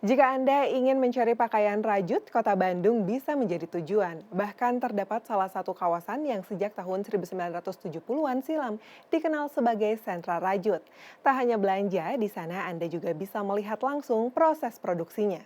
Jika Anda ingin mencari pakaian rajut, kota Bandung bisa menjadi tujuan. Bahkan terdapat salah satu kawasan yang sejak tahun 1970-an silam dikenal sebagai sentra rajut. Tak hanya belanja, di sana Anda juga bisa melihat langsung proses produksinya.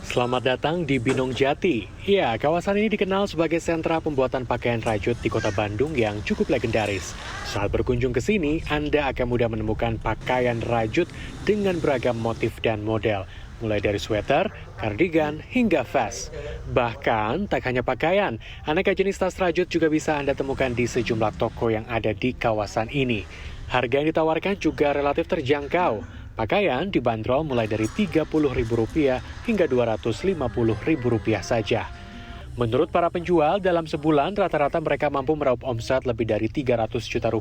Selamat datang di Binong Jati. Ya, kawasan ini dikenal sebagai sentra pembuatan pakaian rajut di kota Bandung yang cukup legendaris. Saat berkunjung ke sini, Anda akan mudah menemukan pakaian rajut dengan beragam motif dan model, mulai dari sweater, kardigan, hingga vest. Bahkan, tak hanya pakaian, aneka jenis tas rajut juga bisa Anda temukan di sejumlah toko yang ada di kawasan ini. Harga yang ditawarkan juga relatif terjangkau. Pakaian dibanderol mulai dari Rp30.000 hingga Rp250.000 saja. Menurut para penjual, dalam sebulan rata-rata mereka mampu meraup omset lebih dari Rp300 juta.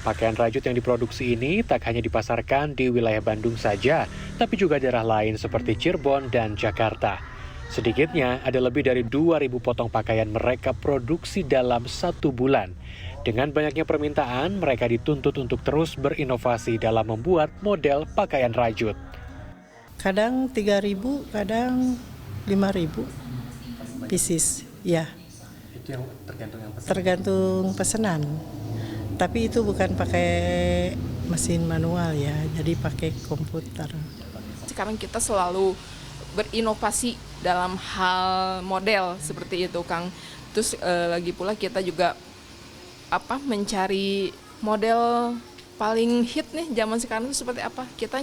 Pakaian rajut yang diproduksi ini tak hanya dipasarkan di wilayah Bandung saja, tapi juga daerah lain seperti Cirebon dan Jakarta. Sedikitnya ada lebih dari 2.000 potong pakaian mereka produksi dalam satu bulan. Dengan banyaknya permintaan, mereka dituntut untuk terus berinovasi dalam membuat model pakaian rajut. Kadang 3.000, kadang 5.000 pieces, ya. Itu yang tergantung Tergantung pesanan. Tapi itu bukan pakai mesin manual ya, jadi pakai komputer. Sekarang kita selalu berinovasi dalam hal model seperti itu, Kang. Terus lagi pula kita juga mencari model paling hit nih zaman sekarang itu seperti apa. Kita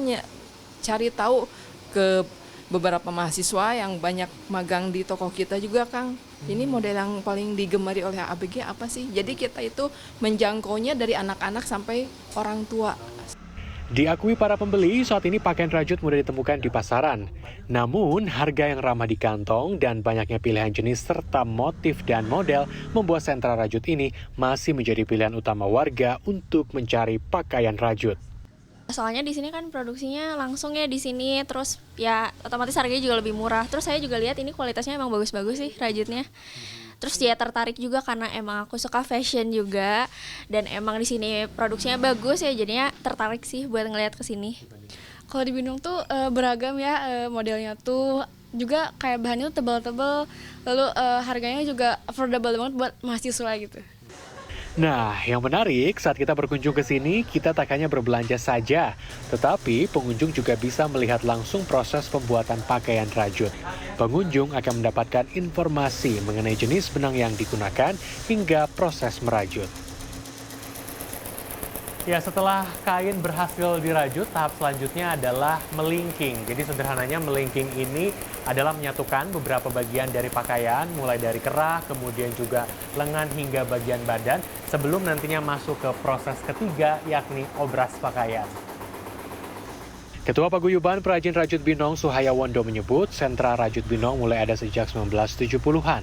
cari tahu ke beberapa mahasiswa yang banyak magang di toko kita juga, Kang. Ini model yang paling digemari oleh ABG apa sih? Jadi kita itu menjangkaunya dari anak-anak sampai orang tua. Diakui para pembeli, saat ini pakaian rajut mudah ditemukan di pasaran. Namun, harga yang ramah di kantong dan banyaknya pilihan jenis serta motif dan model membuat sentra rajut ini masih menjadi pilihan utama warga untuk mencari pakaian rajut. Soalnya di sini kan produksinya langsung ya di sini, terus ya otomatis harganya juga lebih murah. Terus saya juga lihat ini kualitasnya emang bagus-bagus sih rajutnya. Terus dia tertarik juga karena emang aku suka fashion juga dan emang di sini produksinya bagus ya, jadinya tertarik sih buat ngeliat ke sini. Kalau di Bandung tuh beragam ya modelnya tuh, juga kayak bahannya tuh tebal-tebal, lalu harganya juga affordable banget buat mahasiswa gitu. Nah, yang menarik saat kita berkunjung ke sini, kita tak hanya berbelanja saja, tetapi pengunjung juga bisa melihat langsung proses pembuatan pakaian rajut. Pengunjung akan mendapatkan informasi mengenai jenis benang yang digunakan hingga proses merajut. Ya, setelah kain berhasil dirajut, tahap selanjutnya adalah melingking. Jadi sederhananya melingking ini adalah menyatukan beberapa bagian dari pakaian, mulai dari kerah, kemudian juga lengan hingga bagian badan, sebelum nantinya masuk ke proses ketiga, yakni obras pakaian. Ketua Paguyuban Perajin Rajut Binong Suhaya Wondo menyebut sentra rajut Binong mulai ada sejak 1970-an.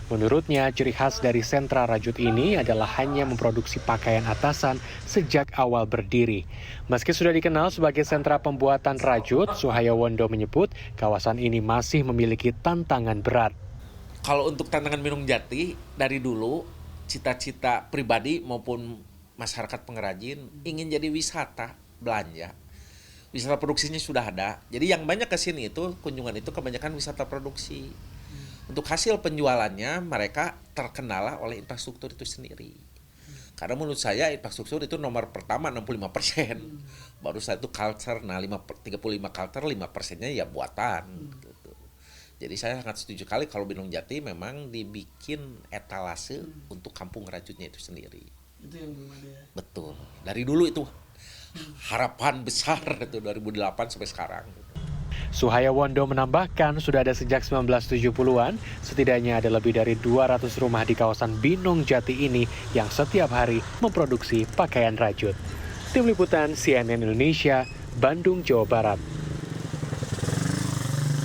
Menurutnya, ciri khas dari sentra rajut ini adalah hanya memproduksi pakaian atasan sejak awal berdiri. Meski sudah dikenal sebagai sentra pembuatan rajut, Suhaya Wondo menyebut kawasan ini masih memiliki tantangan berat. Kalau untuk tantangan Binong Jati, dari dulu cita-cita pribadi maupun masyarakat pengrajin ingin jadi wisata belanja. Wisata produksinya sudah ada. Jadi yang banyak ke sini itu kunjungan itu kebanyakan wisata produksi. Untuk hasil penjualannya mereka terkendala oleh infrastruktur itu sendiri. Karena menurut saya infrastruktur itu nomor pertama 65%. Baru setelah itu culture, nah 35 culture, 5%-nya ya buatan. Gitu. Jadi saya sangat setuju kali kalau Binong Jati memang dibikin etalase untuk kampung rajutnya itu sendiri. Itu yang belum ada ya? Betul. Dari dulu itu harapan besar itu 2008 sampai sekarang. Suhaya Wondo menambahkan sudah ada sejak 1970-an, setidaknya ada lebih dari 200 rumah di kawasan Binong Jati ini yang setiap hari memproduksi pakaian rajut. Tim Liputan CNN Indonesia, Bandung, Jawa Barat.